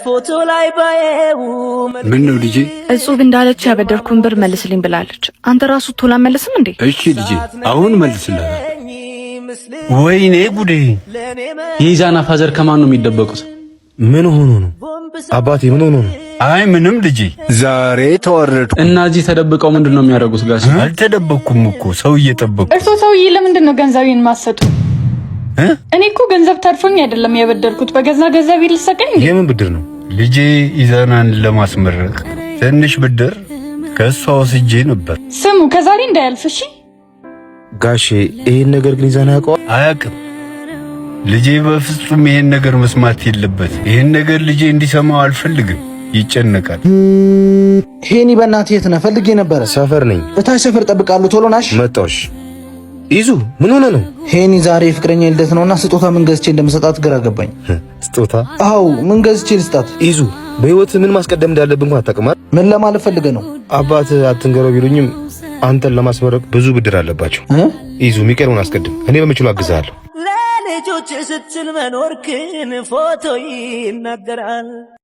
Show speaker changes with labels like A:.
A: ፎቶ ላይ ባየው
B: ምን ነው ልጄ?
C: እጹብ እንዳለች ያበደርኩን ብር መልስልኝ ብላለች። አንተ ራሱ ቶሎ መልስም እንዴ?
B: እሺ ልጄ አሁን መልስልኝ።
D: ወይኔ ጉዴ!
E: የኢዛና ፋዘር ከማን ነው የሚደበቁት?
D: ምን ሆኖ ነው አባቴ? ምን ሆኖ ነው?
B: አይ ምንም ልጄ፣ ዛሬ ተወረድኩ
E: እና እዚህ ተደብቀው ምንድነው የሚያደርጉት? ጋሽ
D: አልተደበኩም እኮ ሰው እየጠበቁ።
F: እርሶ ሰውዬ ለምንድን ነው ገንዘቤን ማሰጡ? እኔ እኮ ገንዘብ ተርፎኝ አይደለም ያበደርኩት፣ በገዛ ገንዘብ ይልሰቀኝ እንዴ?
D: የምን ብድር ነው ልጄ? ኢዛናን ለማስመረቅ ትንሽ ብድር ከሷ ወስጄ ነበር።
F: ስሙ ከዛሬ እንዳያልፍ እሺ?
D: ጋሼ ይሄን ነገር ግን ኢዛና ያውቀዋል? አያውቅም። ልጄ በፍጹም ይሄን ነገር መስማት የለበት። ይሄን ነገር ልጄ እንዲሰማው አልፈልግም። ይጨነቃል።
G: ሄኒ በእናትህ የት ነህ? ፈልጌ ነበር።
D: ሰፈር ነኝ።
G: እታች ሰፈር ጠብቃለሁ። ቶሎ ናሽ።
D: መጣሽ። ይዙ ምን ሆነ ነው?
G: ሄኒ ዛሬ ፍቅረኛ ልደት ነውና ስጦታ ምን ገዝቼ እንደምሰጣት ግራ ገባኝ።
D: ስጦታ?
G: አዎ ምን ገዝቼ ልስጣት?
D: ይዙ በህይወት ምን ማስቀደም እንዳለብን እንኳን አታውቅም።
G: ምን ለማለት ፈልገህ ነው?
D: አባት አትንገረው ቢሉኝም አንተን ለማስመረቅ ብዙ ብድር አለባቸው። ይዙ የሚቀርውን አስቀድም፣ እኔ በምችለው አግዛለሁ።
A: ለልጆች ስትል መኖርክን ፎቶ ይናገራል።